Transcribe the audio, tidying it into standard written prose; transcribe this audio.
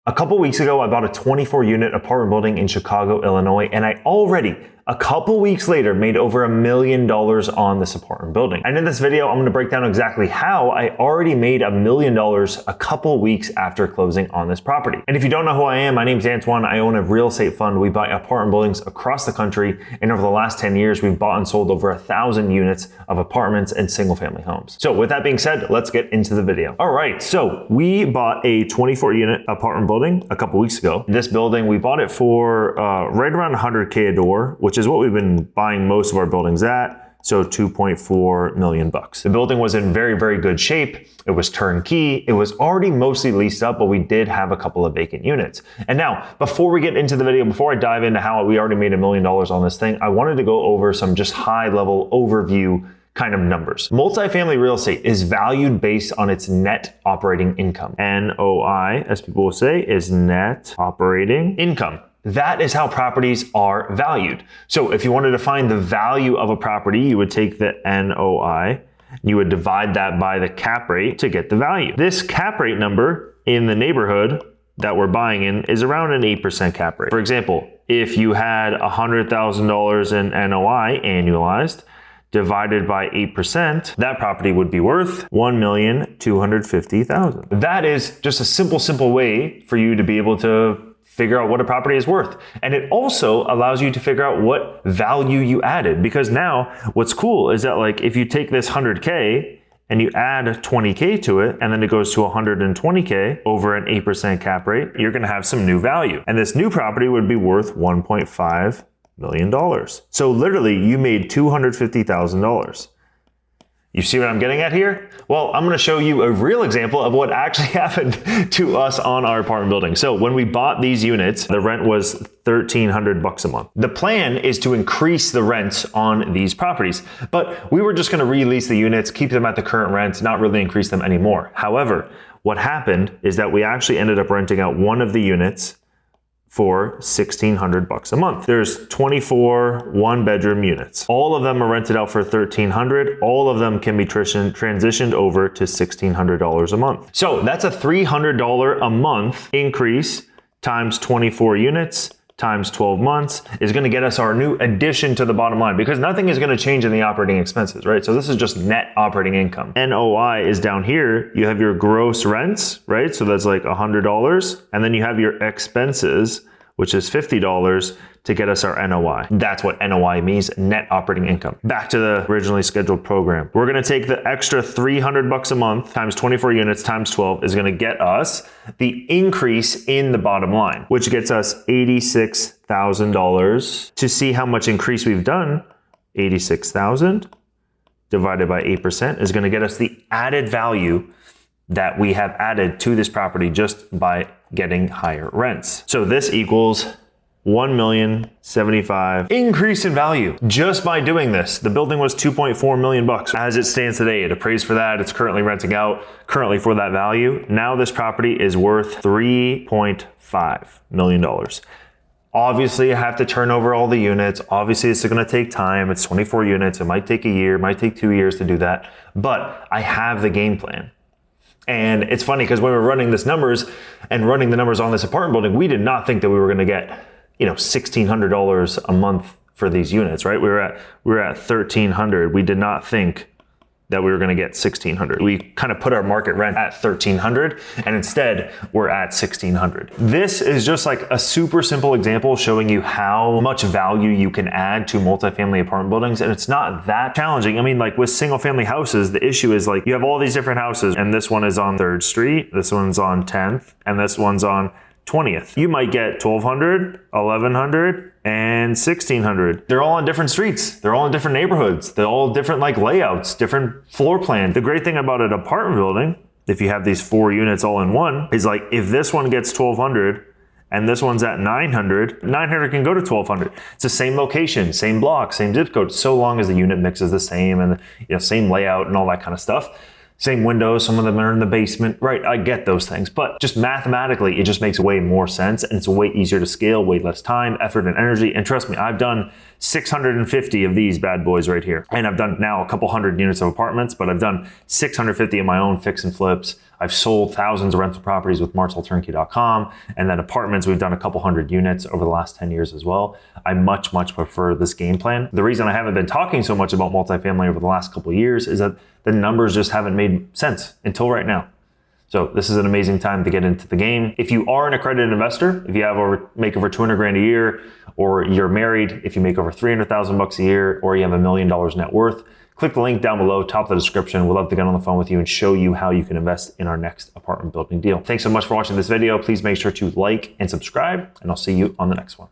A couple weeks ago, I bought a 24-unit apartment building in Chicago, Illinois, and I already, a couple weeks later, made over $1 million on this apartment building. And in this video, I'm gonna break down exactly how I already made $1 million a couple weeks after closing on this property. And if you don't know who I am, my name's Antoine. I own a real estate fund. We buy apartment buildings across the country, and over the last 10 years, we've bought and sold over 1,000 units of apartments and single-family homes. So with that being said, let's get into the video. All right, so we bought a 24-unit apartment building a couple weeks ago. This building, we bought it for right around $100K a door, which is what we've been buying most of our buildings at. So $2.4 million. The building was in very, very good shape. It was turnkey. It was already mostly leased up, but we did have a couple of vacant units. And now, before we get into the video, before I dive into how we already made $1 million on this thing, I wanted to go over some just high level overview kind of numbers. Multifamily real estate is valued based on its net operating income. NOI, as people will say, is net operating income. That is how properties are valued. So if you wanted to find the value of a property, you would take the NOI, you would divide that by the cap rate to get the value. This cap rate number in the neighborhood that we're buying in is around an 8% cap rate. For example, if you had $100,000 in NOI annualized, divided by 8%, that property would be worth $1,250,000. That is just a simple way for you to be able to figure out what a property is worth. And it also allows you to figure out what value you added. Because now what's cool is that, like, if you take this 100K and you add 20K to it, and then it goes to 120K over an 8% cap rate, you're gonna have some new value. And this new property would be worth $1.5 million. So literally you made $250,000. You see what I'm getting at here? Well, I'm gonna show you a real example of what actually happened to us on our apartment building. So when we bought these units, the rent was $1,300 a month. The plan is to increase the rents on these properties, but we were just gonna release the units, keep them at the current rent, not really increase them anymore. However, what happened is that we actually ended up renting out one of the units for $1,600 a month. There's 24 one-bedroom units. All of them are rented out for $1,300. All of them can be transitioned over to $1,600 a month. So that's a $300 a month increase times 24 units times 12 months is gonna get us our new addition to the bottom line, because nothing is gonna change in the operating expenses, right? So this is just net operating income. NOI is down here. You have your gross rents, right? So that's like $100. And then you have your expenses, which is $50 to get us our NOI. That's what NOI means, net operating income. Back to the originally scheduled program. We're gonna take the extra $300 a month times 24 units times 12 is gonna get us the increase in the bottom line, which gets us $86,000. To see how much increase we've done, 86,000 divided by 8% is gonna get us the added value that we have added to this property just by getting higher rents. So this equals $1,075,000 increase in value just by doing this. The building was $2.4 million. As it stands today, it appraised for that. It's currently renting out currently for that value. Now this property is worth $3.5 million. Obviously, I have to turn over all the units. Obviously, it's gonna take time. It's 24 units. It might take a year, it might take 2 years to do that, but I have the game plan. And it's funny because when we were running the numbers on this apartment building, we did not think that we were gonna get, $1,600 a month for these units, right? We were at $1,300. We did not think that we were gonna get $1,600. We kind of put our market rent at $1,300, and instead we're at $1,600. This is just like a super simple example showing you how much value you can add to multifamily apartment buildings, and it's not that challenging. I mean, like with single family houses, the issue is like you have all these different houses, and this one is on 3rd Street, this one's on 10th, and this one's on 20th. You might get 1,200, 1,100, and 1,600. They're all on different streets. They're all in different neighborhoods. They're all different layouts, different floor plan. The great thing about an apartment building, if you have these 4 units all in one, is like if this one gets 1,200 and this one's at 900, 900 can go to 1,200. It's the same location, same block, same zip code, so long as the unit mix is the same and same layout and all that kind of stuff. Same windows, some of them are in the basement, right? I get those things, but just mathematically, it just makes way more sense, and it's way easier to scale, way less time, effort, and energy. And trust me, I've done 650 of these bad boys right here. And I've done now a couple hundred units of apartments, but I've done 650 of my own fix and flips. I've sold thousands of rental properties with martelturnkey.com, and then apartments, we've done a couple hundred units over the last 10 years as well. I much prefer this game plan. The reason I haven't been talking so much about multifamily over the last couple of years is that the numbers just haven't made sense until right now. So this is an amazing time to get into the game. If you are an accredited investor, if you make over 200 grand a year, or you're married, if you make over 300,000 bucks a year, or you have $1 million net worth, click the link down below, top of the description. We'd love to get on the phone with you and show you how you can invest in our next apartment building deal. Thanks so much for watching this video. Please make sure to like and subscribe, and I'll see you on the next one.